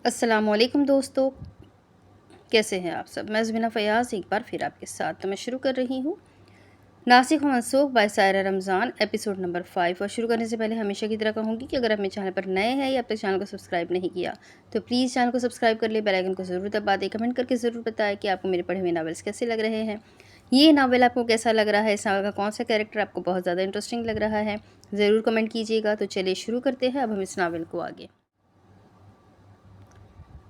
السلام علیکم دوستو، کیسے ہیں آپ سب؟ میں زبینہ فیاض ایک بار پھر آپ کے ساتھ میں شروع کر رہی ہوں ناسخ و منسوخ by Saira Ramzan episode number 5۔ اور شروع کرنے سے پہلے ہمیشہ کی طرح کہوں گی کہ اگر آپ میرے چینل پر نئے ہیں یا اب تک چینل کو سبسکرائب نہیں کیا تو پلیز چینل کو سبسکرائب کر لیں، بیل آئیکن کو ضرور دبا دیں، کمنٹ کر کے ضرور بتائیں کہ آپ کو میرے پڑھے ہوئے ناولس کیسے لگ رہے ہیں، یہ ناول آپ کو کیسا لگ رہا ہے، اس ناول کا کون سا کیریکٹر آپ کو بہت زیادہ انٹرسٹنگ لگ رہا ہے، ضرور کمنٹ کیجیے گا۔ تو چلیے شروع کرتے ہیں اب ہم اس ناول کو آگے۔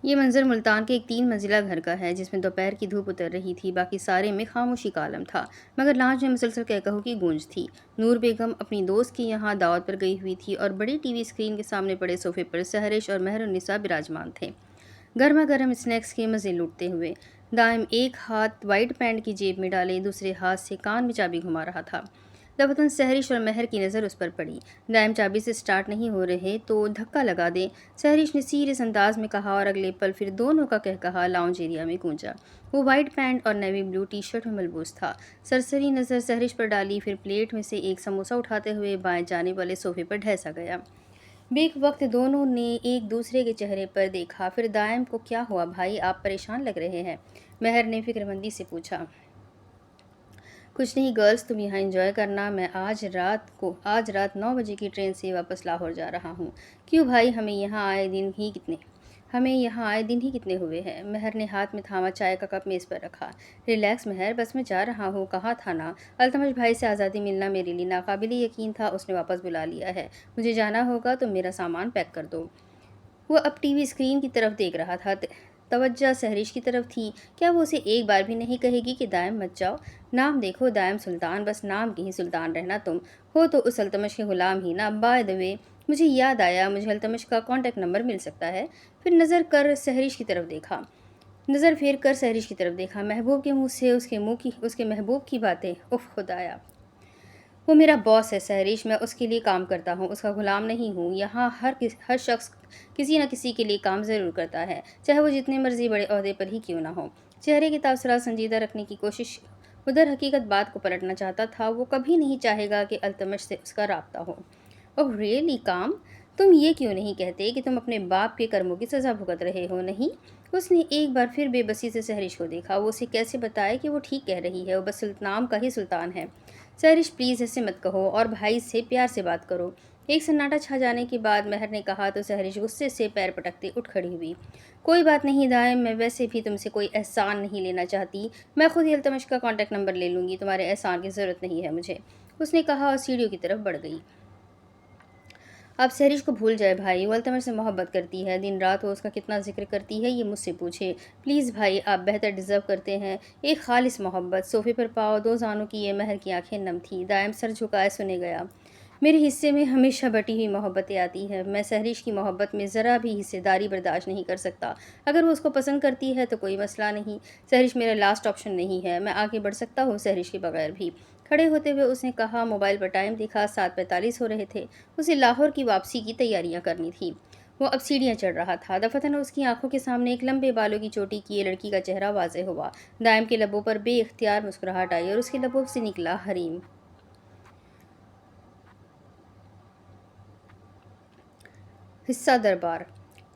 یہ منظر ملتان کے ایک 3 منزلہ گھر کا ہے جس میں دوپہر کی دھوپ اتر رہی تھی، باقی سارے میں خاموشی کا عالم تھا، مگر لانچ میں مسلسل کہکہوں کی گونج تھی۔ نور بیگم اپنی دوست کی یہاں دعوت پر گئی ہوئی تھی اور بڑی ٹی وی اسکرین کے سامنے پڑے صوفے پر سحرش اور مہر النساء براجمان تھے، گرما گرم اسنیکس کے مزے لوٹتے ہوئے۔ دائم ایک ہاتھ وائٹ پینٹ کی جیب میں ڈالے دوسرے ہاتھ سے کان میں چابی گھما رہا تھا۔ دفتن سحرش اور مہر کی نظر اس پر پڑی۔ دائم چابی سے سٹارٹ نہیں ہو رہے تو دھکا لگا دیں، سحرش نے سیریس انداز میں کہا، اور اگلے پل پھر دونوں کا کہا لاؤنج ایریا میں گونجا۔ وہ وائٹ پینٹ اور نیوی بلو ٹی شرٹ میں ملبوس تھا۔ سرسری نظر سحرش پر ڈالی، پھر پلیٹ میں سے ایک سموسہ اٹھاتے ہوئے بائیں جانب والے صوفے پر ڈھیسا گیا۔ بیک وقت دونوں نے ایک دوسرے کے چہرے پر دیکھا، پھر دائم کو کیا ہوا بھائی، آپ پریشان لگ رہے ہیں؟ مہر نے فکرمندی سے پوچھا۔ کچھ نہیں گرلز، تم یہاں انجوائے کرنا، میں آج رات 9 بجے کی ٹرین سے واپس لاہور جا رہا ہوں۔ کیوں بھائی، ہمیں یہاں آئے دن ہی کتنے ہوئے ہیں؟ مہر نے ہاتھ میں تھاما چائے کا کپ میز پر رکھا۔ ریلیکس مہر، بس میں جا رہا ہوں، کہا تھا نا، التمش بھائی سے آزادی ملنا میرے لیے ناقابل یقین تھا، اس نے واپس بلا لیا ہے، مجھے جانا ہوگا تو میرا سامان پیک کر دو۔ وہ اب ٹی وی اسکرین کی طرف دیکھ رہا تھا، توجہ سحرش کی طرف تھی۔ کیا وہ اسے ایک بار بھی نہیں کہے گی کہ دائم مت جاؤ؟ نام دیکھو دائم سلطان، بس نام کی ہی سلطان رہنا، تم ہو تو اس التمش کے غلام ہی نا۔ بائی دی وے، مجھے یاد آیا، مجھے التمش کا کانٹیکٹ نمبر مل سکتا ہے؟ پھر نظر پھیر کر سحرش کی طرف دیکھا۔ محبوب کے منہ سے اس کے محبوب کی باتیں، اف خدایا! وہ میرا باس ہے سحرش، میں اس کے لیے کام کرتا ہوں، اس کا غلام نہیں ہوں۔ یہاں ہر شخص کسی نہ کسی کے لیے کام ضرور کرتا ہے، چاہے وہ جتنے مرضی بڑے عہدے پر ہی کیوں نہ ہو۔ چہرے کے تاثرات سنجیدہ رکھنے کی کوشش ادھر حقیقت بات کو پلٹنا چاہتا تھا، وہ کبھی نہیں چاہے گا کہ التمش سے اس کا رابطہ ہو۔ اوہ ریئلی کام؟ تم یہ کیوں نہیں کہتے کہ تم اپنے باپ کے کرموں کی سزا بھگت رہے ہو؟ نہیں؟ اس نے ایک بار پھر بے بسی سے سحرش کو دیکھا۔ وہ اسے کیسے بتائے کہ وہ ٹھیک کہہ رہی ہے، وہ بس نام کا ہی سلطان ہے۔ سحرش پلیز ایسے مت کہو، اور بھائی سے پیار سے بات کرو۔ ایک سناٹا چھا جانے کے بعد مہر نے کہا تو سحرش غصے سے پیر پٹکتے اٹھ کھڑی ہوئی۔ کوئی بات نہیں دائم، میں ویسے بھی تم سے کوئی احسان نہیں لینا چاہتی، میں خود ہی التمش کا کانٹیکٹ نمبر لے لوں گی، تمہارے احسان کی ضرورت نہیں ہے مجھے، اس نے کہا اور سیڑھیوں کی طرف بڑھ گئی۔ آپ سحرش کو بھول جائے بھائی، وہ التمش سے محبت کرتی ہے، دن رات وہ اس کا کتنا ذکر کرتی ہے یہ مجھ سے پوچھے۔ پلیز بھائی، آپ بہتر ڈیزرو کرتے ہیں ایک خالص محبت۔ صوفے پر پاؤں دو زانوں کی یہ مہر کی آنکھیں نم تھیں۔ دائم سر جھکائے سنے گیا۔ میرے حصے میں ہمیشہ بٹی ہوئی محبتیں آتی ہیں، میں سحرش کی محبت میں ذرا بھی حصے داری برداشت نہیں کر سکتا۔ اگر وہ اس کو پسند کرتی ہے تو کوئی مسئلہ نہیں، سحرش میرا لاسٹ آپشن نہیں ہے، میں آگے بڑھ سکتا ہوں سحرش کے بغیر بھی۔ کھڑے ہوتے ہوئے اس نے کہا، موبائل پر ٹائم دیکھا، 7:45 ہو رہے تھے، اسے لاہور کی واپسی کی تیاریاں کرنی تھیں۔ وہ اب سیڑھیاں چڑھ رہا تھا، دفعتاً اس کی آنکھوں کے سامنے ایک لمبے بالوں کی چوٹی کیے لڑکی کا چہرہ واضح ہوا۔ دائم کے لبوں پر بے اختیار مسکراہٹ آئی اور اس کے لبوں سے نکلا، حریم۔ حصہ دربار۔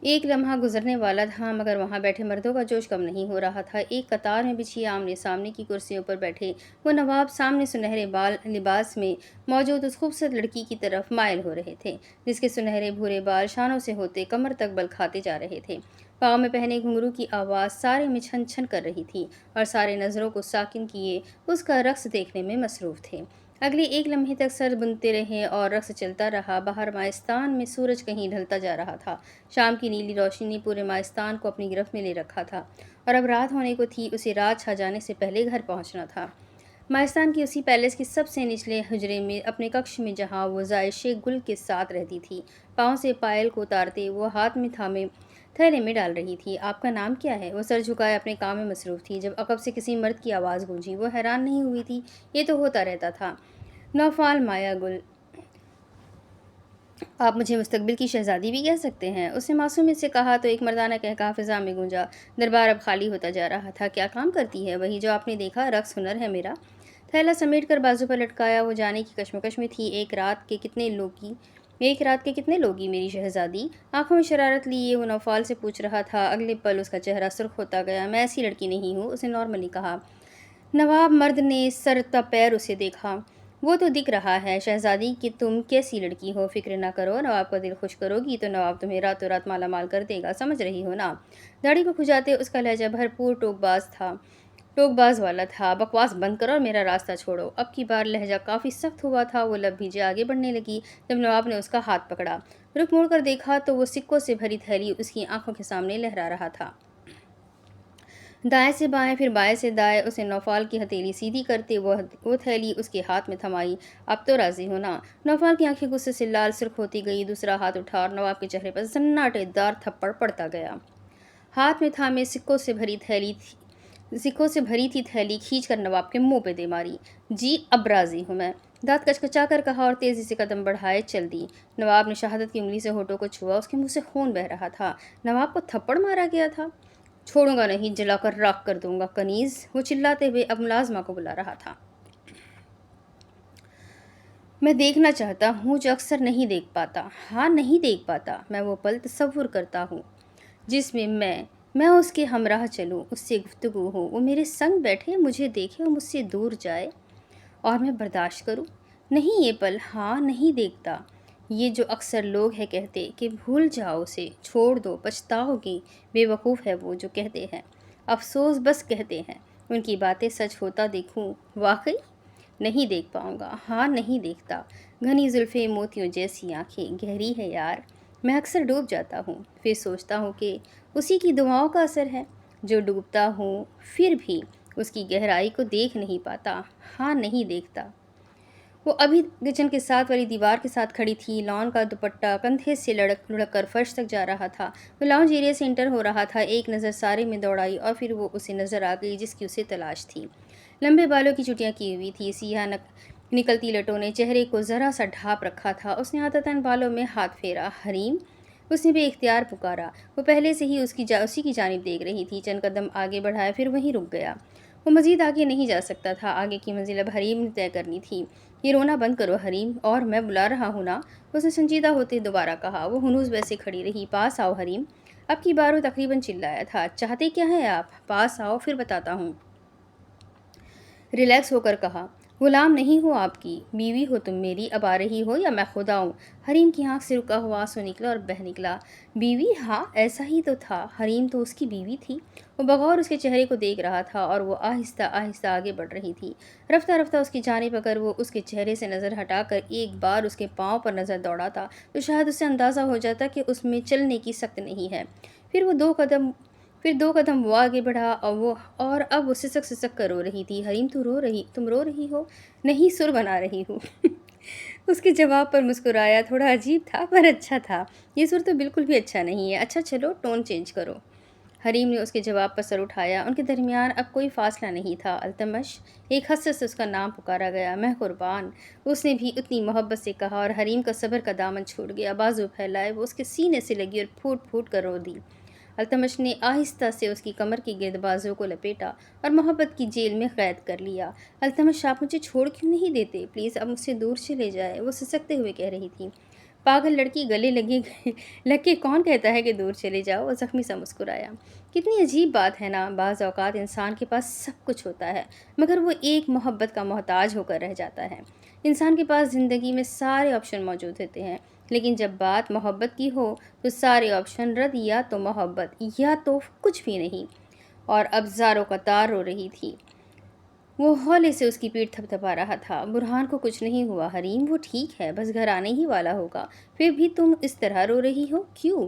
ایک لمحہ گزرنے والا تھا، مگر وہاں بیٹھے مردوں کا جوش کم نہیں ہو رہا تھا۔ ایک قطار میں بچھی آمنے سامنے کی کرسیوں پر بیٹھے وہ نواب سامنے سنہرے لباس میں موجود اس خوبصورت لڑکی کی طرف مائل ہو رہے تھے، جس کے سنہرے بھورے بال شانوں سے ہوتے کمر تک بل کھاتے جا رہے تھے۔ پاؤں میں پہنے گھنگرو کی آواز سارے میں چھن چھن کر رہی تھی، اور سارے نظروں کو ساکن کیے اس کا رقص دیکھنے میں مصروف تھے۔ اگلے ایک لمحے تک سر بنتے رہے اور رقص چلتا رہا۔ باہر مائستان میں سورج کہیں ڈھلتا جا رہا تھا، شام کی نیلی روشنی نے پورے مائستان کو اپنی گرفت میں لے رکھا تھا، اور اب رات ہونے کو تھی، اسے رات چھا جانے سے پہلے گھر پہنچنا تھا۔ مائستان کی اسی پیلس کے سب سے نچلے حجرے میں، اپنے ککش میں جہاں وہ زائشے گل کے ساتھ رہتی تھی، پاؤں سے پائل کو اتارتے وہ ہاتھ میں تھامے تھیلے میں ڈال رہی تھی۔ آپ کا نام کیا ہے؟ وہ سر جھکائے اپنے کام میں مصروف تھی۔ جب عقب سے کسی مرد کی آواز گونجی، وہ حیران نہیں ہوئی تھی، یہ تو ہوتا رہتا تھا، نوفال مایا گل۔ آپ مجھے مستقبل کی شہزادی بھی کہہ سکتے ہیں، اس نے معصومیت سے کہا تو ایک مردانہ کہا فضا میں گونجا۔ دربار اب خالی ہوتا جا رہا تھا۔ کیا کام کرتی ہے؟ وہی جو آپ نے دیکھا، رقص ہنر ہے میرا۔ تھیلا سمیٹ کر بازو پر لٹکایا وہ جانے کی کشمکش میں تھی، ایک رات کے ایک رات کے کتنے لوگی میری شہزادی؟ آنکھوں میں شرارت لیے وہ نوفال سے پوچھ رہا تھا۔ اگلے پل اس کا چہرہ سرخ ہوتا گیا۔ میں ایسی لڑکی نہیں ہوں، اس نے نارملی کہا۔ نواب مرد نے سر تا پیر اسے دیکھا۔ وہ تو دکھ رہا ہے شہزادی کہ تم کیسی لڑکی ہو، فکر نہ کرو، نواب کا دل خوش کرو گی تو نواب تمہیں راتوں رات مالا مال کر دے گا، سمجھ رہی ہو نا؟ داڑھی کو کھجاتے اس کا لہجہ بھرپور ٹوک باز والا تھا۔ بکواس بند کرو اور میرا راستہ چھوڑو۔ اب کی بار لہجہ کافی سخت ہوا تھا۔ وہ لب بھیجے آگے بڑھنے لگی جب نواب نے اس کا ہاتھ پکڑا۔ رخ موڑ کر دیکھا تو وہ سکوں سے بھری تھیلی اس کی آنکھوں کے سامنے لہرا رہا تھا۔ دائیں سے بائیں پھر بائیں سے دائیں اس نے نوفال کی ہتھیلی سیدھی کرتے وہ تھیلی اس کے ہاتھ میں تھمائی۔ اب تو راضی ہونا؟ نوفال کی آنکھیں غصے سے لال سرخ ہوتی گئی۔ دوسرا ہاتھ اٹھا اور نواب کے چہرے پر سناٹے دار تھپڑ پڑتا گیا۔ ہاتھ میں تھامے سکوں سے بھری تھی تھیلی کھینچ کر نواب کے منہ پہ دے ماری۔ جی اب راضی ہوں میں، دانت کچکچا کر کہا اور تیزی سے قدم بڑھائے چل دی۔ نواب نے شہادت کی انگلی سے ہونٹوں کو چھوا۔ اس کے منہ سے خون بہہ رہا تھا۔ نواب کو تھپڑ مارا گیا تھا؟ چھوڑوں گا نہیں، جلا کر راکھ کر دوں گا کنیز، وہ چلاتے ہوئے اب ملازمہ کو بلا رہا تھا۔ میں دیکھنا چاہتا ہوں جو اکثر نہیں دیکھ پاتا۔ ہاں نہیں دیکھ پاتا۔ میں وہ پل تصور کرتا ہوں جس میں میں اس کے ہمراہ چلوں، اس سے گفتگو ہو، وہ میرے سنگ بیٹھے، مجھے دیکھے اور مجھ سے دور جائے اور میں برداشت کروں۔ نہیں یہ پل، ہاں نہیں دیکھتا۔ یہ جو اکثر لوگ ہیں کہتے کہ بھول جاؤ اسے، چھوڑ دو، پچھتاؤ گی، بے وقوف ہے وہ جو کہتے ہیں، افسوس بس کہتے ہیں۔ ان کی باتیں سچ ہوتا دیکھوں، واقعی نہیں دیکھ پاؤں گا۔ ہاں نہیں دیکھتا۔ گھنی زلفیں، موتیوں جیسی آنکھیں، گہری ہے یار۔ میں اکثر ڈوب جاتا ہوں، پھر سوچتا ہوں کہ اسی کی دعاؤں کا اثر ہے جو ڈوبتا ہوں پھر بھی اس کی گہرائی کو دیکھ نہیں پاتا۔ ہاں نہیں دیکھتا۔ وہ ابھی کچن کے ساتھ والی دیوار کے ساتھ کھڑی تھی۔ لان کا دوپٹہ کندھے سے لڑک کر فرش تک جا رہا تھا۔ وہ لاؤنج ایریا سے انٹر ہو رہا تھا۔ ایک نظر سارے میں دوڑائی اور پھر وہ اسے نظر آ گئی جس کی اسے تلاش تھی۔ لمبے بالوں کی چٹیاں کی ہوئی تھی، سیاہ نکلتی لٹوں نے چہرے کو ذرا سا ڈھانپ رکھا تھا۔ اس نے عادتاً بالوں میں ہاتھ پھیرا۔ حریم؟ اس نے بے اختیار پکارا۔ وہ پہلے سے ہی اسی کی جانب دیکھ رہی تھی۔ چند قدم آگے بڑھایا پھر وہیں رک گیا۔ وہ مزید آگے نہیں جا سکتا تھا۔ آگے کی منزل اب حریم نے طے کرنی تھی۔ یہ رونا بند کرو حریم، اور میں بلا رہا ہوں نا، اس نے سنجیدہ ہوتے دوبارہ کہا۔ وہ ہنوز ویسے کھڑی رہی۔ پاس آؤ حریم۔ اب کی بار وہ تقریباً چلایا تھا۔ چاہتے کیا ہیں آپ؟ پاس آؤ پھر بتاتا ہوں، ریلیکس ہو کر کہا۔ غلام نہیں ہوں آپ کی، بیوی ہو تم میری، اب آ رہی ہو یا میں خود آؤں؟ حریم کی آنکھ سے رکا ہوا آنسو نکلا اور بہہ نکلا۔ بیوی؟ ہاں ایسا ہی تو تھا، حریم تو اس کی بیوی تھی۔ وہ بغور اس کے چہرے کو دیکھ رہا تھا اور وہ آہستہ آہستہ آگے بڑھ رہی تھی۔ رفتہ رفتہ اس کی جانب اگر وہ اس کے چہرے سے نظر ہٹا کر ایک بار اس کے پاؤں پر نظر دوڑاتا تو شاید اس سے اندازہ ہو جاتا کہ اس میں چلنے کی سخت نہیں ہے۔ پھر دو قدم وہ آگے بڑھا اور اب وہ سسک سسک کر رو رہی تھی۔ حریم تم رو رہی ہو؟ نہیں، سر بنا رہی ہوں۔ اس کے جواب پر مسکرایا۔ تھوڑا عجیب تھا پر اچھا تھا۔ یہ سر تو بالکل بھی اچھا نہیں ہے۔ اچھا چلو ٹون چینج کرو۔ حریم نے اس کے جواب پر سر اٹھایا۔ ان کے درمیان اب کوئی فاصلہ نہیں تھا۔ التمش، ایک حسرت سے اس کا نام پکارا گیا۔ میں قربان، اس نے بھی اتنی محبت سے کہا اور حریم کا صبر کا دامن چھوٹ گیا۔ بازو پھیلائے وہ اس کے سینے سے لگی اور پھوٹ پھوٹ کر رو دی۔ التمش نے آہستہ سے اس کی کمر کے گرد بازو کو لپیٹا اور محبت کی جیل میں قید کر لیا۔ التمش آپ مجھے چھوڑ کیوں نہیں دیتے؟ پلیز اب مجھ سے دور چلے جائے، وہ سسکتے ہوئے کہہ رہی تھی۔ پاگل لڑکی، گلے لگ کے کون کہتا ہے کہ دور چلے جاؤ؟ وہ زخمی سا مسکرایا۔ کتنی عجیب بات ہے نا، بعض اوقات انسان کے پاس سب کچھ ہوتا ہے مگر وہ ایک محبت کا محتاج ہو کر رہ جاتا ہے۔ انسان کے پاس زندگی میں سارے آپشن موجود ہوتے ہیں لیکن جب بات محبت کی ہو تو سارے آپشن رد، یا تو محبت یا تو کچھ بھی نہیں۔ اور اب زاروں قطار رو رہی تھی۔ وہ ہولے سے اس کی پیٹھ تھپ تھپا رہا تھا۔ برہان کو کچھ نہیں ہوا حریم، وہ ٹھیک ہے، بس گھر آنے ہی والا ہوگا۔ پھر بھی تم اس طرح رو رہی ہو کیوں؟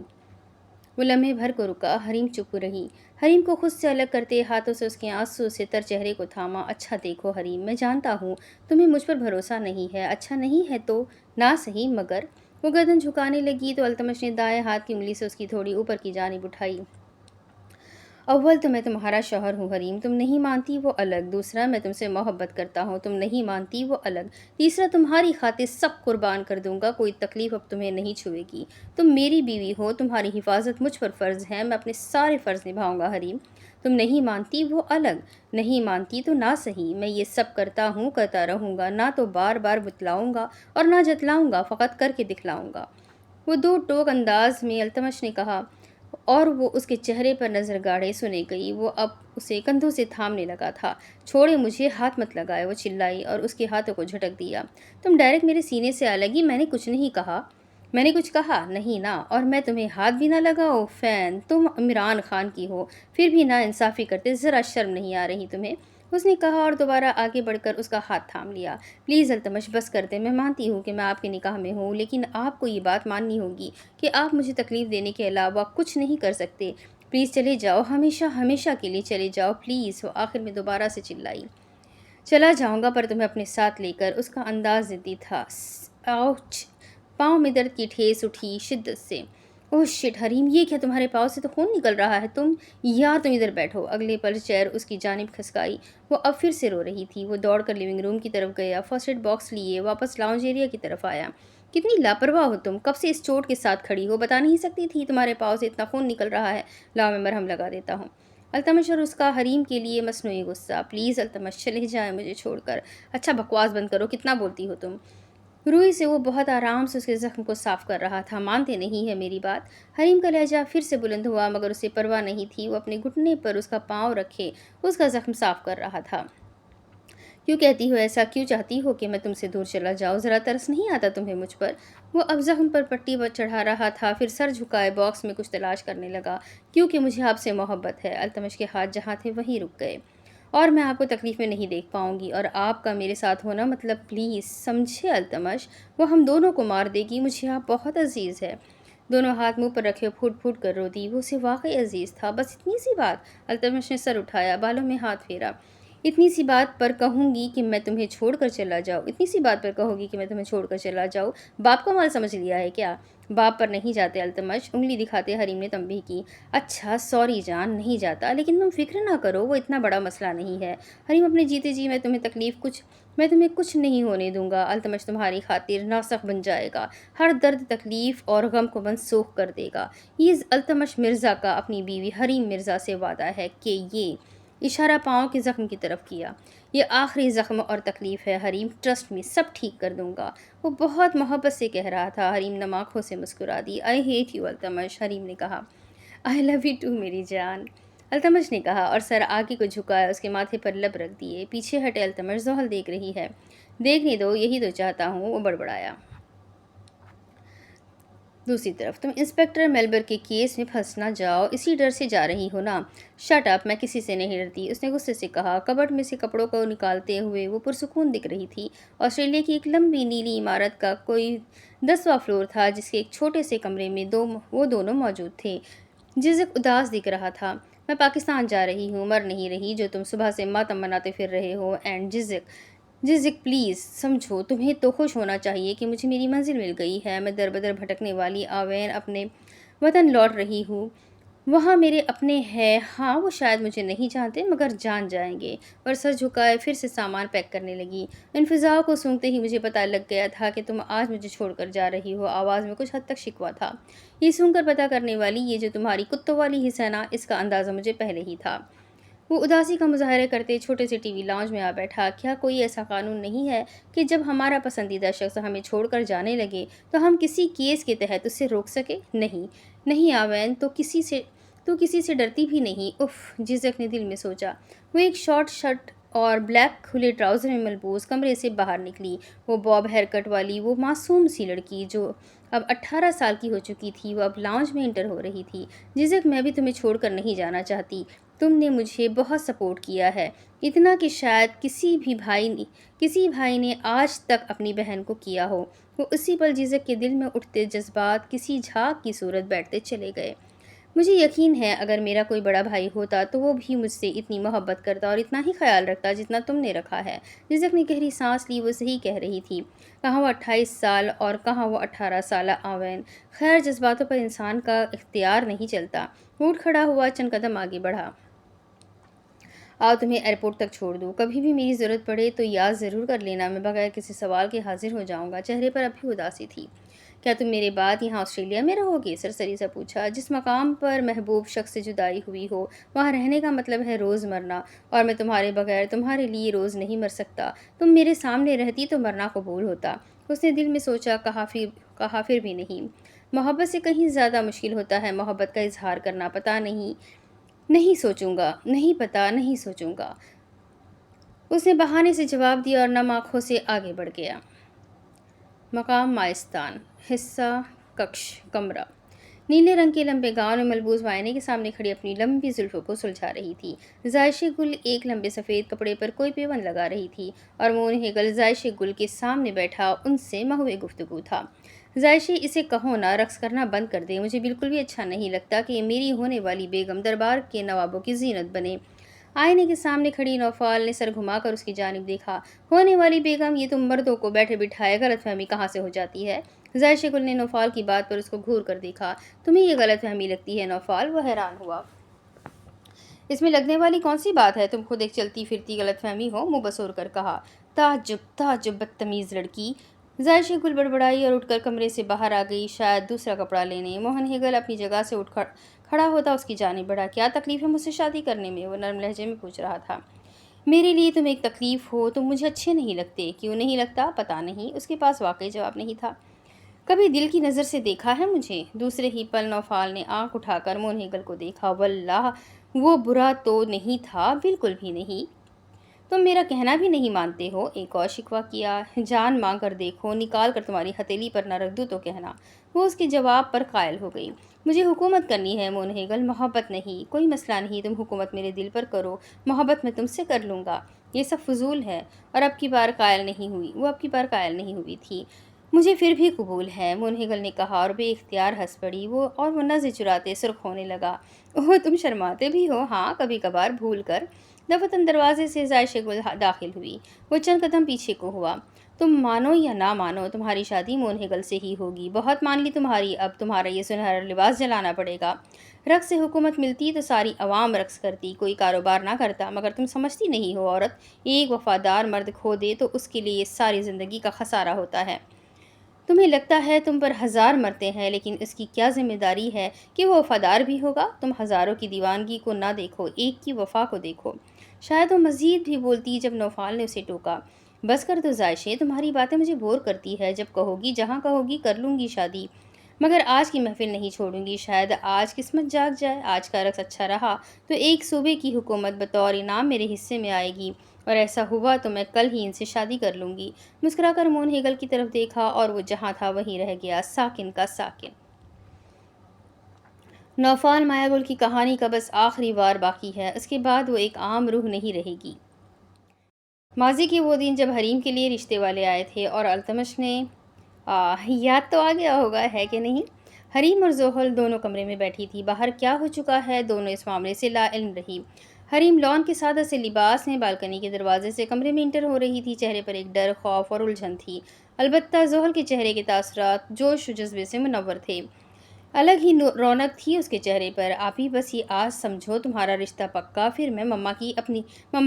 وہ لمحے بھر کو رکا۔ حریم چپ رہی۔ حریم کو خود سے الگ کرتے ہاتھوں سے اس کے آنسو سے تر چہرے کو تھاما۔ اچھا دیکھو حریم، میں جانتا ہوں تمہیں مجھ پر بھروسہ نہیں ہے، اچھا نہیں ہے تو نہ صحیح مگر۔ وہ گردن جھکانے لگی تو التمش نے دائیں ہاتھ کی انگلی سے اس کی تھوڑی اوپر کی جانب اٹھائی اول تو میں تمہارا شوہر ہوں حریم، تم نہیں مانتی وہ الگ، دوسرا میں تم سے محبت کرتا ہوں، تم نہیں مانتی وہ الگ، تیسرا تمہاری خاطر سب قربان کر دوں گا، کوئی تکلیف اب تمہیں نہیں چھوئے گی، تم میری بیوی ہو، تمہاری حفاظت مجھ پر فرض ہے، میں اپنے سارے فرض نبھاؤں گا حریم۔ تم نہیں مانتی وہ الگ، نہیں مانتی تو نہ صحیح، میں یہ سب کرتا ہوں، کرتا رہوں گا، نہ تو بار بار بتلاؤں گا اور نہ جتلاؤں گا، فقط کر کے دکھلاؤں گا، وہ دو ٹوک انداز میں التمش نے کہا، اور وہ اس کے چہرے پر نظر گاڑے سنے گئی۔ وہ اب اسے کندھوں سے تھامنے لگا تھا۔ چھوڑے مجھے، ہاتھ مت لگائے، وہ چلائی اور اس کے ہاتھوں کو جھٹک دیا۔ تم ڈائریکٹ میرے سینے سے آ لگی، میں نے کچھ نہیں کہا، میں نے کچھ کہا نہیں نا، اور میں تمہیں ہاتھ بھی نہ لگاؤ، فین تم عمران خان کی ہو، پھر بھی نا انصافی کرتے، ذرا شرم نہیں آ رہی تمہیں، اس نے کہا اور دوبارہ آگے بڑھ کر اس کا ہاتھ تھام لیا۔ پلیز التمش بس کر دیں، میں مانتی ہوں کہ میں آپ کے نکاح میں ہوں، لیکن آپ کو یہ بات ماننی ہوگی کہ آپ مجھے تکلیف دینے کے علاوہ کچھ نہیں کر سکتے، پلیز چلے جاؤ، ہمیشہ ہمیشہ کے لیے چلے جاؤ پلیز، وہ آخر میں دوبارہ سے چلائی۔ چلا جاؤں گا پر تمہیں اپنے ساتھ لے کر، اس کا انداز ضدی تھا۔ آؤچ، پاؤں میں درد کی ٹھیس اٹھی شدت سے۔ اوہ شٹ حریم، یہ کیا، تمہارے پاؤں سے تو خون نکل رہا ہے، تم ادھر بیٹھو۔ اگلے پل چیئر اس کی جانب کھسکائی، وہ اب پھر سے رو رہی تھی۔ وہ دوڑ کر لیونگ روم کی طرف گیا، فرسٹ ایڈ باکس لیے واپس لاؤنج ایریا کی طرف آیا۔ کتنی لاپرواہ ہو تم، کب سے اس چوٹ کے ساتھ کھڑی ہو، بتا نہیں سکتی تھی تمہارے پاؤں سے اتنا خون نکل رہا ہے، لاؤ میں مرہم لگا دیتا ہوں۔ التمش اور اس کا حریم کے لیے مصنوعی غصہ۔ پلیز التمش چلے جائیں مجھے چھوڑ کر، اچھا بکواس بند کرو، کتنا بولتی ہو تم۔ روئی سے وہ بہت آرام سے اس کے زخم کو صاف کر رہا تھا، مانتے نہیں ہے میری بات؟ حریم کا لہجہ پھر سے بلند ہوا، مگر اسے پرواہ نہیں تھی، وہ اپنے گھٹنے پر اس کا پاؤں رکھے اس کا زخم صاف کر رہا تھا۔ کیوں کہتی ہو ایسا، کیوں چاہتی ہو کہ میں تم سے دور چلا جاؤں، ذرا ترس نہیں آتا تمہیں مجھ پر؟ وہ اب زخم پر پٹی چڑھا رہا تھا، پھر سر جھکائے باکس میں کچھ تلاش کرنے لگا۔ کیونکہ مجھے آپ سے محبت ہے۔ التمش کے ہاتھ جہاں تھے وہیں رک گئے۔ اور میں آپ کو تکلیف میں نہیں دیکھ پاؤں گی، اور آپ کا میرے ساتھ ہونا مطلب، پلیز سمجھے التمش، وہ ہم دونوں کو مار دے گی، مجھے آپ بہت عزیز ہے۔ دونوں ہاتھ منہ پر رکھے پھوٹ پھوٹ کر رو دی۔ وہ اسے واقعی عزیز تھا، بس اتنی سی بات؟ التمش نے سر اٹھایا، بالوں میں ہاتھ پھیرا۔ اتنی سی بات پر کہوں گی کہ میں تمہیں چھوڑ کر چلا جاؤں، اتنی سی بات پر کہوں گی کہ میں تمہیں چھوڑ کر چلا جاؤں، باپ کا مال سمجھ لیا ہے کیا؟ باپ پر نہیں جاتے التمش، انگلی دکھاتے حریم نے تنبیہ کی۔ اچھا سوری جان، نہیں جاتا، لیکن تم فکر نہ کرو، وہ اتنا بڑا مسئلہ نہیں ہے حریم، اپنے جیتے جی میں تمہیں کچھ نہیں ہونے دوں گا، التمش تمہاری خاطر ناسخ بن جائے گا، ہر درد تکلیف اور غم کو منسوخ کر دے گا۔ یہ التمش مرزا کا اپنی بیوی حریم مرزا سے وعدہ ہے کہ یہ اشارہ پاؤں کے زخم کی طرف کیا، یہ آخری زخم اور تکلیف ہے حریم، ٹرسٹ میں سب ٹھیک کر دوں گا۔ وہ بہت محبت سے کہہ رہا تھا۔ حریم نم آنکھوں سے مسکرا دی۔ آئی ہیٹ یو التمش، حریم نے کہا۔ آئی لو یو ٹو میری جان، التمش نے کہا اور سر آگے کو جھکایا، اس کے ماتھے پر لب رکھ دیے۔ پیچھے ہٹے التمش، زحل دیکھ رہی ہے۔ دیکھنے دو، یہی تو چاہتا ہوں، وہ بڑبڑایا۔ دوسری طرف تم انسپکٹر میلبر کے کیس میں پھنس نہ جاؤ، اسی ڈر سے جا رہی ہو نا؟ شٹ اپ، میں کسی سے نہیں ڈرتی، اس نے غصے سے کہا۔ کبرڈ میں سے کپڑوں کو نکالتے ہوئے وہ پرسکون دکھ رہی تھی۔ آسٹریلیا کی ایک لمبی نیلی عمارت کا کوئی 10واں فلور تھا، جس کے ایک چھوٹے سے کمرے میں وہ دونوں موجود تھے۔ جزک اداس دکھ رہا تھا۔ میں پاکستان جا رہی ہوں، مر نہیں رہی جو تم صبح سے ماتم مناتے پھر رہے ہو، اینڈ جزک پلیز سمجھو، تمہیں تو خوش ہونا چاہیے کہ مجھے میری منزل مل گئی ہے، میں در بدر بھٹکنے والی آوین اپنے وطن لوٹ رہی ہوں، وہاں میرے اپنے ہیں، ہاں وہ شاید مجھے نہیں جانتے مگر جان جائیں گے، اور سر جھکائے پھر سے سامان پیک کرنے لگی۔ ان فضاؤں کو سونگھتے ہی مجھے پتہ لگ گیا تھا کہ تم آج مجھے چھوڑ کر جا رہی ہو، آواز میں کچھ حد تک شکوہ تھا۔ یہ سونگھ کر پتہ کرنے والی، یہ جو تمہاری کتوں والی حصہ نا، اس کا اندازہ مجھے پہلے ہی تھا۔ وہ اداسی کا مظاہرہ کرتے چھوٹے سے ٹی وی لاؤنج میں آ بیٹھا۔ کیا کوئی ایسا قانون نہیں ہے کہ جب ہمارا پسندیدہ شخص ہمیں چھوڑ کر جانے لگے تو ہم کسی کیس کے تحت اسے روک سکے؟ نہیں آوین، تو کسی سے ڈرتی بھی نہیں، اف، جزک نے دل میں سوچا۔ وہ ایک شارٹ شرٹ اور بلیک کھلے ٹراؤزر میں ملبوس کمرے سے باہر نکلی۔ وہ باب ہیئر کٹ والی وہ معصوم سی لڑکی جو اب 18 سال کی ہو چکی تھی، وہ اب لاؤنج میں انٹر ہو رہی تھی۔ جزک، میں بھی تمہیں چھوڑ کر نہیں جانا چاہتی، تم نے مجھے بہت سپورٹ کیا ہے، اتنا کہ شاید کسی بھائی نے آج تک اپنی بہن کو کیا ہو۔ وہ اسی پل جزک کے دل میں اٹھتے جذبات کسی جھاگ کی صورت بیٹھتے چلے گئے۔ مجھے یقین ہے اگر میرا کوئی بڑا بھائی ہوتا تو وہ بھی مجھ سے اتنی محبت کرتا اور اتنا ہی خیال رکھتا جتنا تم نے رکھا ہے۔ رزق نے گہری سانس لی، وہ صحیح کہہ رہی تھی۔ کہاں وہ 28 سال اور کہاں وہ 18 سالہ آوین۔ خیر، جذباتوں پر انسان کا اختیار نہیں چلتا۔ وہ اٹھ کھڑا ہوا، چند قدم آگے بڑھا۔ آؤ تمہیں ایئرپورٹ تک چھوڑ دوں، کبھی بھی میری ضرورت پڑے تو یاد ضرور کر لینا، میں بغیر کسی سوال کے حاضر ہو جاؤں گا۔ چہرے پر اب بھی اداسی تھی۔ کیا تم میرے بعد یہاں آسٹریلیا میں رہو گے؟ سرسری سے پوچھا۔ جس مقام پر محبوب شخص سے جدائی ہوئی ہو وہاں رہنے کا مطلب ہے روز مرنا، اور میں تمہارے بغیر تمہارے لیے روز نہیں مر سکتا۔ تم میرے سامنے رہتی تو مرنا قبول ہوتا۔ اس نے دل میں سوچا، کہا پھر بھی نہیں۔ محبت سے کہیں زیادہ مشکل ہوتا ہے محبت کا اظہار کرنا۔ پتہ نہیں، نہیں سوچوں گا، نہیں پتہ، نہیں سوچوں گا، اس نے بہانے سے جواب دیا اور نم آنکھوں سے آگے بڑھ گیا۔ مقام مائستان، حصہ ککش، کمرہ۔ نیلے رنگ کے لمبے گاؤن میں ملبوس وہ آئینے کے سامنے کھڑی اپنی لمبی زلفوں کو سلجھا رہی تھی۔ زائشہ گل ایک لمبے سفید کپڑے پر کوئی پیوند لگا رہی تھی اور مون ہیگل زائشہ گل کے سامنے بیٹھا ان سے محو گفتگو تھا۔ زائشہ، اسے کہو نا رقص کرنا بند کر دے، مجھے بالکل بھی اچھا نہیں لگتا کہ میری ہونے والی بیگم دربار کے نوابوں کی زینت بنے۔ آئینے کے سامنے کھڑی نوفال نے سر گھما کر اس کی جانب دیکھا۔ ہونے والی بیگم، یہ تم مردوں کو بیٹھے بٹھائے غلط فہمی کہاں سے ہو جاتی ہے؟ زائشہ گل نے نوفال کی بات پر اس کو گھور کر دیکھا۔ تمہیں یہ غلط فہمی لگتی ہے نوفال؟ وہ حیران ہوا۔ اس میں لگنے والی کون سی بات ہے؟ تم خود ایک چلتی پھرتی غلط فہمی ہو، منہ بسور کر کہا۔ تعجب، تعجب، بدتمیز لڑکی! زائشہ گل بڑبڑائی اور اٹھ کر کمرے سے باہر آ گئی، شاید دوسرا کپڑا لینے۔ موہن ہیگل اپنی جگہ سے اٹھ کھڑا ہوتا اس کی جانب بڑھا۔ کیا تکلیف ہے مجھ سے شادی کرنے میں؟ وہ نرم لہجے میں پوچھ رہا تھا۔ میرے لیے تم ایک تکلیف ہو، تم مجھے اچھے نہیں لگتے۔ کیوں نہیں لگتا؟ پتہ نہیں۔ اس کے پاس واقعی جواب نہیں تھا۔ کبھی دل کی نظر سے دیکھا ہے مجھے؟ دوسرے ہی پل نوفال نے آنکھ اٹھا کر موہن ہیگل کو دیکھا۔ واللہ وہ برا تو نہیں تھا، بالکل بھی نہیں۔ تم میرا کہنا بھی نہیں مانتے ہو؟ ایک اور شکوہ کیا۔ جان مانگ کر دیکھو، نکال کر تمہاری ہتھیلی پر نہ رکھ دوں تو کہنا۔ وہ اس کے جواب پر قائل ہو گئی۔ مجھے حکومت کرنی ہے موہن ہیگل، محبت نہیں۔ کوئی مسئلہ نہیں، تم حکومت میرے دل پر کرو، محبت میں تم سے کر لوں گا۔ یہ سب فضول ہے۔ اور اب کی بار قائل نہیں ہوئی، وہ اب کی بار قائل نہیں ہوئی تھی۔ مجھے پھر بھی قبول ہے، موہن ہیگل نے کہا اور بے اختیار ہنس پڑی۔ وہ نظر چراتے سرخ ہونے لگا۔ اوہ، تم شرماتے بھی ہو؟ ہاں، کبھی کبھار بھول کر۔ دفتن دروازے سے زائشہ گل داخل ہوئی۔ وہ چند قدم پیچھے کو ہوا۔ تم مانو یا نہ مانو، تمہاری شادی موہن ہیگل سے ہی ہوگی۔ بہت مان لی تمہاری، اب تمہارا یہ سنہرا لباس جلانا پڑے گا۔ رقص سے حکومت ملتی تو ساری عوام رقص کرتی، کوئی کاروبار نہ کرتا، مگر تم سمجھتی نہیں ہو عورت ایک وفادار مرد کھو دے تو اس کے لیے ساری زندگی کا خسارہ ہوتا ہے۔ تمہیں لگتا ہے تم پر ہزار مرتے ہیں، لیکن اس کی کیا ذمہ داری ہے کہ وہ وفادار بھی ہوگا؟ تم ہزاروں کی دیوانگی کو نہ دیکھو، ایک کی وفا کو دیکھو۔ شاید وہ مزید بھی بولتی جب نوفال نے اسے ٹوکا۔ بس کر دو زائشہ، تمہاری باتیں مجھے بور کرتی ہے۔ جب کہو گی، جہاں کہو گی کر لوں گی شادی، مگر آج کی محفل نہیں چھوڑوں گی۔ شاید آج قسمت جاگ جائے، آج کا رقص اچھا رہا تو ایک صوبے کی حکومت بطور انعام میرے حصے میں آئے گی، اور ایسا ہوا تو میں کل ہی ان سے شادی کر لوں گی۔ مسکرا کر موہن ہیگل کی طرف دیکھا اور وہ جہاں تھا وہیں رہ گیا، ساکن کا ساکن۔ نوفال مایا گل کی کہانی کا بس آخری وار باقی ہے، اس کے بعد وہ ایک عام روح نہیں رہے گی۔ ماضی کے وہ دن جب حریم کے لیے رشتے والے آئے تھے اور التمش نے یاد تو آ گیا ہوگا، ہے کہ نہیں؟ حریم اور زحل دونوں کمرے میں بیٹھی تھی۔ باہر کیا ہو چکا ہے، دونوں اس معاملے سے لا علم رہی۔ حریم لان کے سادہ سے لباس میں بالکنی کے دروازے سے کمرے میں انٹر ہو رہی تھی، چہرے پر ایک ڈر، خوف اور الجھن تھی۔ البتہ زحل کے چہرے کے تاثرات جوش و جذبے سے منور تھے، الگ ہی رونق تھی اس کے چہرے پر۔ آپ ہی بس یہ آج سمجھو تمہارا رشتہ پکا، پھر میں مما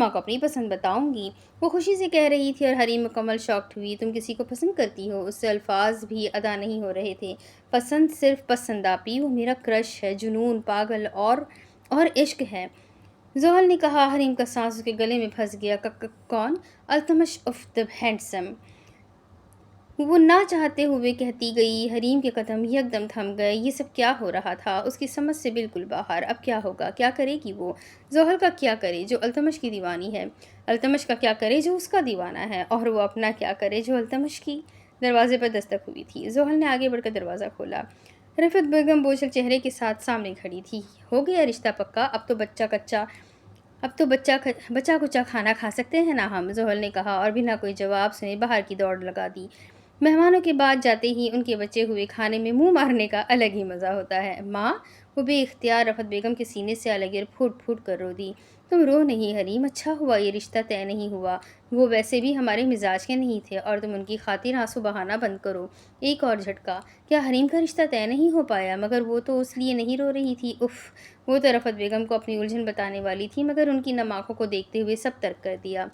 کو اپنی پسند بتاؤں گی، وہ خوشی سے کہہ رہی تھی، اور حریم مکمل شاکڈ ہوئی۔ تم کسی کو پسند کرتی ہو؟ اس سے الفاظ بھی ادا نہیں ہو رہے تھے۔ پسند صرف پسنداپی، وہ میرا کرش ہے، جنون، پاگل اور عشق ہے، زحل نے کہا۔ حریم کا سانس اس کے گلے میں پھنس گیا۔ کون؟ التمش آف دی ہینڈسم، وہ نہ چاہتے ہوئے کہتی گئی۔ حریم کے قدم یکدم تھم گئے۔ یہ سب کیا ہو رہا تھا؟ اس کی سمجھ سے بالکل باہر۔ اب کیا ہوگا؟ کیا کرے گی وہ؟ زحل کا کیا کرے جو التمش کی دیوانی ہے؟ التمش کا کیا کرے جو اس کا دیوانہ ہے؟ اور وہ اپنا کیا کرے جو التمش کی؟ دروازے پر دستک ہوئی تھی۔ زحل نے آگے بڑھ کر دروازہ کھولا۔ رفعت بیگم بوجھل چہرے کے ساتھ سامنے کھڑی تھی۔ ہو گیا رشتہ پکا؟ اب تو بچہ کچا کھانا کھا سکتے ہیں نا ہم، زحل نے کہا اور بنا کوئی جواب سنے باہر کی دوڑ لگا دی۔ مہمانوں کے بعد جاتے ہی ان کے بچے ہوئے کھانے میں منہ مارنے کا الگ ہی مزہ ہوتا ہے۔ ماں، وہ بے اختیار رفعت بیگم کے سینے سے الگ اور پھوٹ پھوٹ کر رو دی۔ تم رو نہیں حریم، اچھا ہوا یہ رشتہ طے نہیں ہوا۔ وہ ویسے بھی ہمارے مزاج کے نہیں تھے اور تم ان کی خاطر آنسو بہانا بند کرو۔ ایک اور جھٹکا۔ کیا حریم کا رشتہ طے نہیں ہو پایا؟ مگر وہ تو اس لیے نہیں رو رہی تھی۔ اف، وہ تو رفعت بیگم کو اپنی الجھن بتانے والی تھی، مگر ان کی نم آنکھوں کو دیکھتے ہوئے سب ترک کر دیا۔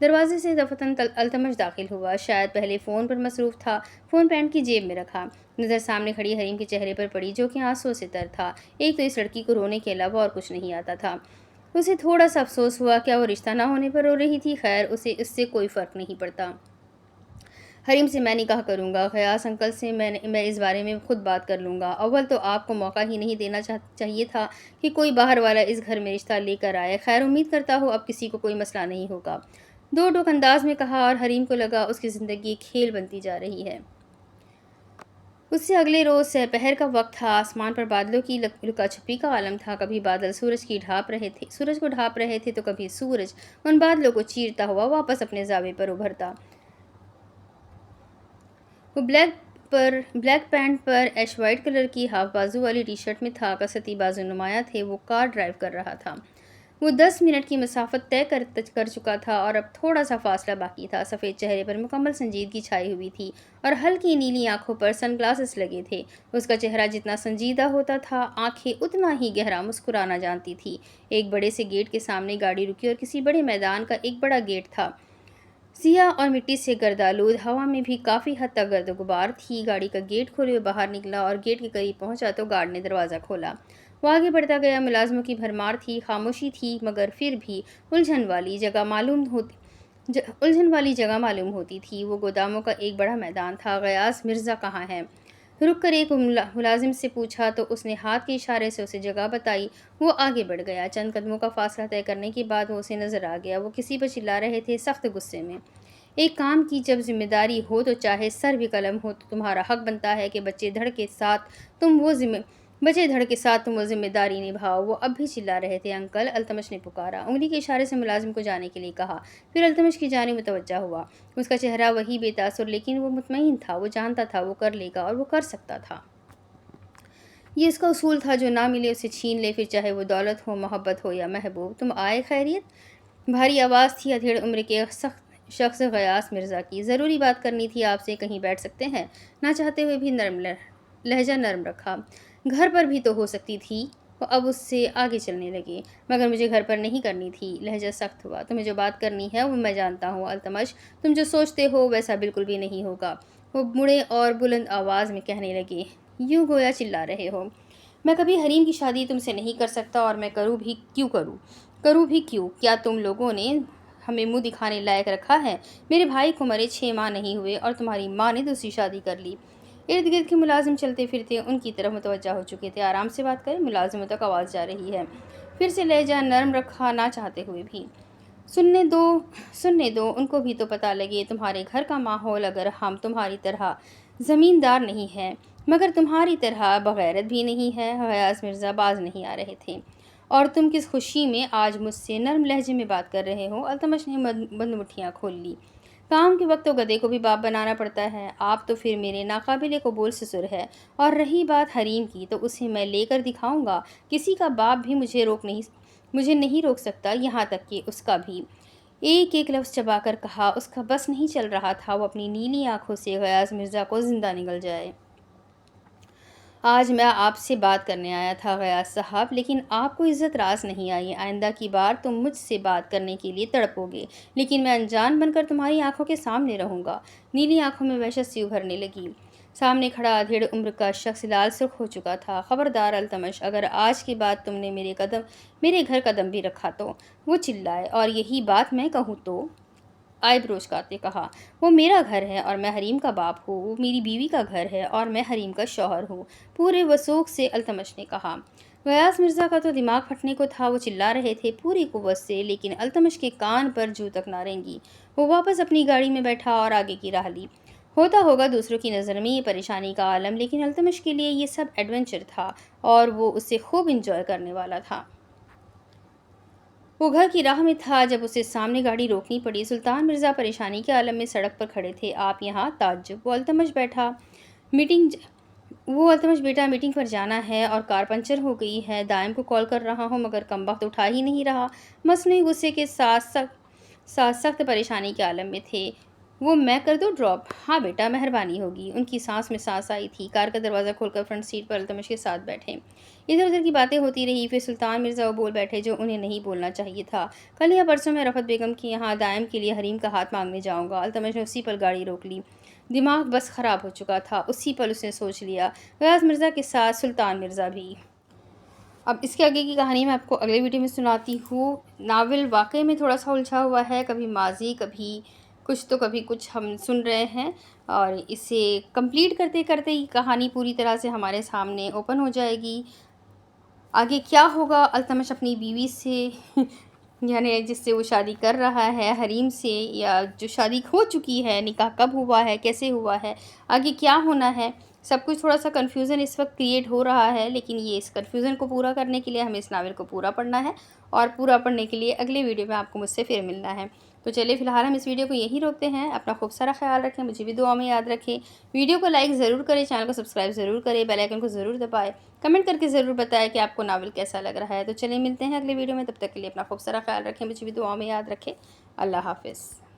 دروازے سے دفتن التمش داخل ہوا۔ شاید پہلے فون پر مصروف تھا۔ فون پینٹ کی جیب میں رکھا۔ نظر سامنے کھڑی حریم کے چہرے پر پڑی، جو کہ آنسوں سے تر تھا۔ ایک تو اس لڑکی کو رونے کے علاوہ اور کچھ نہیں آتا تھا۔ اسے تھوڑا سا افسوس ہوا، کیا وہ رشتہ نہ ہونے پر رو رہی تھی؟ خیر، اسے اس سے کوئی فرق نہیں پڑتا۔ حریم سے میں نکاح کروں گا، غیاث انکل سے میں اس بارے میں خود بات کر لوں گا۔ اول تو آپ کو موقع ہی نہیں دینا چاہیے تھا کہ کوئی باہر والا اس گھر میں رشتہ لے کر آئے۔ خیر، امید کرتا ہوں اب کسی کو کوئی مسئلہ نہیں ہوگا، دو ٹوک انداز میں کہا، اور حریم کو لگا اس کی زندگی ایک کھیل بنتی جا رہی ہے۔ اس سے اگلے روز سپہر کا وقت تھا۔ آسمان پر بادلوں کی لکا چھپی کا عالم تھا۔ کبھی بادل سورج کو ڈھانپ رہے تھے تو کبھی سورج ان بادلوں کو چیرتا ہوا واپس اپنے زاویے پر ابھرتا۔ وہ بلیک پینٹ پر ایش وائٹ کلر کی ہاف بازو والی ٹی شرٹ میں تھا، کسوتی بازو نمایاں تھے۔ وہ کار ڈرائیو کر رہا تھا۔ وہ 10 منٹ کی مسافت طے کر چکا تھا اور اب تھوڑا سا فاصلہ باقی تھا۔ سفید چہرے پر مکمل سنجیدگی چھائی ہوئی تھی اور ہلکی نیلی آنکھوں پر سن گلاسز لگے تھے۔ اس کا چہرہ جتنا سنجیدہ ہوتا تھا، آنکھیں اتنا ہی گہرا مسکرانا جانتی تھی۔ ایک بڑے سے گیٹ کے سامنے گاڑی رکی اور کسی بڑے میدان کا ایک بڑا گیٹ تھا، سیاہ اور مٹی سے گردآلود۔ ہوا میں بھی کافی حد تک گرد و غبار تھی۔ گاڑی کا گیٹ کھولے ہوئے باہر نکلا اور گیٹ کے قریب پہنچا تو گارڈ نے دروازہ کھولا۔ وہ آگے بڑھتا گیا۔ ملازموں کی بھرمار تھی، خاموشی تھی، مگر پھر بھی الجھن والی جگہ معلوم ہوتی تھی۔ وہ گوداموں کا ایک بڑا میدان تھا۔ غیاث مرزا کہاں ہے؟ رک کر ایک ملازم سے پوچھا تو اس نے ہاتھ کے اشارے سے اسے جگہ بتائی۔ وہ آگے بڑھ گیا۔ چند قدموں کا فاصلہ طے کرنے کے بعد وہ اسے نظر آ گیا۔ وہ کسی پر چلا رہے تھے، سخت غصے میں۔ ایک کام کی جب ذمہ داری ہو تو چاہے سر بھی قلم ہو تو تمہارا حق بنتا ہے کہ بچے دھڑ کے ساتھ تم وہ ذمہ داری نبھاؤ۔ وہ اب بھی چلا رہے تھے۔ انکل، التمش نے پکارا۔ انگلی کے اشارے سے ملازم کو جانے کے لیے کہا، پھر التمش کی جانب متوجہ ہوا۔ اس کا چہرہ وہی بے تاثر، لیکن وہ مطمئن تھا۔ وہ جانتا تھا وہ کر لے گا اور وہ کر سکتا تھا۔ یہ اس کا اصول تھا، جو نہ ملے اسے چھین لے، پھر چاہے وہ دولت ہو، محبت ہو یا محبوب۔ تم آئے؟ خیریت؟ بھاری آواز تھی ادھیڑ عمر کے شخص غیاث مرزا کی۔ ضروری بات کرنی تھی آپ سے، کہیں بیٹھ سکتے ہیں؟ نہ چاہتے ہوئے بھی لہجہ نرم رکھا۔ گھر پر بھی تو ہو سکتی تھی۔ وہ اب اس سے آگے چلنے لگے۔ مگر مجھے گھر پر نہیں کرنی تھی۔ لہجہ سخت ہوا۔ تمہیں جو بات کرنی ہے وہ میں جانتا ہوں التمش، تم جو سوچتے ہو ویسا بالکل بھی نہیں ہوگا۔ وہ مڑے اور بلند آواز میں کہنے لگے، یوں گویا چلا رہے ہو۔ میں کبھی حریم کی شادی تم سے نہیں کر سکتا، اور میں کروں بھی کیوں؟ کیا تم لوگوں نے ہمیں منہ دکھانے لائق رکھا ہے؟ میرے بھائی کو مرے 6 ماہ نہیں ہوئے اور تمہاری ماں نے دوسری شادی کر لی۔ ارد گرد کے ملازم چلتے پھرتے ان کی طرف متوجہ ہو چکے تھے۔ آرام سے بات کریں، ملازموں تک آواز جا رہی ہے۔ پھر سے لہجہ نرم رکھا، نہ چاہتے ہوئے بھی۔ سننے دو، ان کو بھی تو پتہ لگے۔ تمہارے گھر کا ماحول اگر ہم تمہاری طرح زمیندار نہیں ہے، مگر تمہاری طرح بغیرت بھی نہیں ہے۔ غیاث مرزا باز نہیں آ رہے تھے۔ اور تم کس خوشی میں آج مجھ سے نرم لہجے میں بات کر رہے ہو؟ التمش نے بند مٹھیاں کھول لی۔ کام کے وقت تو گدھے کو بھی باپ بنانا پڑتا ہے۔ آپ تو پھر میرے ناقابل قبول سسر ہے، اور رہی بات حریم کی تو اسے میں لے کر دکھاؤں گا۔ کسی کا باپ بھی مجھے نہیں روک سکتا، یہاں تک کہ اس کا بھی۔ ایک ایک لفظ چبا کر کہا۔ اس کا بس نہیں چل رہا تھا وہ اپنی نیلی آنکھوں سے غیاث مرزا کو زندہ نگل جائے۔ آج میں آپ سے بات کرنے آیا تھا غیاث صاحب، لیکن آپ کو عزت راز نہیں آئی۔ آئندہ کی بار تم مجھ سے بات کرنے کے لیے تڑپو گے، لیکن میں انجان بن کر تمہاری آنکھوں کے سامنے رہوں گا۔ نیلی آنکھوں میں وحشت سی ابھرنے لگی۔ سامنے کھڑا ادھیڑ عمر کا شخص لال سرخ ہو چکا تھا۔ خبردار التمش، اگر آج کے بعد تم نے میرے گھر قدم بھی رکھا تو، وہ چلائے، اور یہی بات میں کہوں تو؟ آئی بروز کاتے کہا، وہ میرا گھر ہے اور میں حریم کا باپ ہوں، وہ میری بیوی کا گھر ہے اور میں حریم کا شوہر ہوں، پورے وثوق سے التمش نے کہا۔ غیاث مرزا کا تو دماغ پھٹنے کو تھا۔ وہ چلا رہے تھے پوری قوت سے، لیکن التمش کے کان پر جوں تک نہ رینگی۔ وہ واپس اپنی گاڑی میں بیٹھا اور آگے کی راہ لی۔ ہوتا ہوگا دوسروں کی نظر میں یہ پریشانی کا عالم، لیکن التمش کے لیے یہ سب ایڈونچر تھا اور وہ اسے خوب انجوائے کرنے والا تھا۔ وہ گھر کی راہ میں تھا جب اسے سامنے گاڑی روکنی پڑی۔ سلطان مرزا پریشانی کے عالم میں سڑک پر کھڑے تھے۔ آپ یہاں؟ تعجب! وہ التمش بیٹا میٹنگ پر جانا ہے اور کار پنچر ہو گئی ہے۔ دائم کو کال کر رہا ہوں مگر کمبخت اٹھا ہی نہیں رہا۔ مصنوعی غصے کے ساتھ سخت پریشانی کے عالم میں تھے وہ۔ میں کر دوں ڈراپ؟ ہاں بیٹا، مہربانی ہوگی۔ ان کی سانس میں سانس آئی تھی۔ کار کا دروازہ کھول کر فرنٹ سیٹ پر التمش کے ساتھ بیٹھے۔ ادھر ادھر کی باتیں ہوتی رہی۔ پھر سلطان مرزا وہ بول بیٹھے جو انہیں نہیں بولنا چاہیے تھا۔ کل یا پرسوں میں رفعت بیگم کے یہاں دائم کے لیے حریم کا ہاتھ مانگنے جاؤں گا۔ التمش نے اسی پل گاڑی روک لی۔ دماغ بس خراب ہو چکا تھا۔ اسی پل اس نے سوچ لیا، غیاث مرزا کے ساتھ سلطان مرزا بھی۔ اب اس کے آگے کی کہانی میں آپ کو اگلے ویڈیو میں سناتی ہوں۔ ناول واقعی میں تھوڑا سا الجھا ہوا ہے، کبھی ماضی کبھی کچھ تو کبھی کچھ ہم سن رہے ہیں، اور اسے کمپلیٹ کرتے کرتے ہی کہانی پوری طرح سے ہمارے سامنے اوپن ہو جائے گی۔ آگے کیا ہوگا التمش اپنی بیوی سے یعنی جس سے وہ شادی کر رہا ہے، حریم سے، یا جو شادی ہو چکی ہے، نکاح کب ہوا ہے، کیسے ہوا ہے، آگے کیا ہونا ہے، سب کچھ تھوڑا سا کنفیوژن اس وقت کریٹ ہو رہا ہے۔ لیکن یہ اس کنفیوژن کو پورا کرنے کے لیے ہمیں اس ناول کو پورا پڑھنا ہے، اور پورا پڑھنے کے لیے اگلے ویڈیو میں آپ کو مجھ سے پھر ملنا ہے۔ تو چلیے فی الحال ہم اس ویڈیو کو یہیں روکتے ہیں۔ اپنا خوب سارا خیال رکھیں، مجھے بھی دعا میں یاد رکھیں۔ ویڈیو کو لائک ضرور کریں، چینل کو سبسکرائب ضرور کریں، بیل آئیکن کو ضرور دبائیں، کمنٹ کر کے ضرور بتائیں کہ آپ کو ناول کیسا لگ رہا ہے۔ تو چلیے ملتے ہیں اگلے ویڈیو میں، تب تک کے لیے اپنا خوب سارا خیال رکھیں، مجھے بھی دعا میں یاد رکھیں۔ اللہ حافظ۔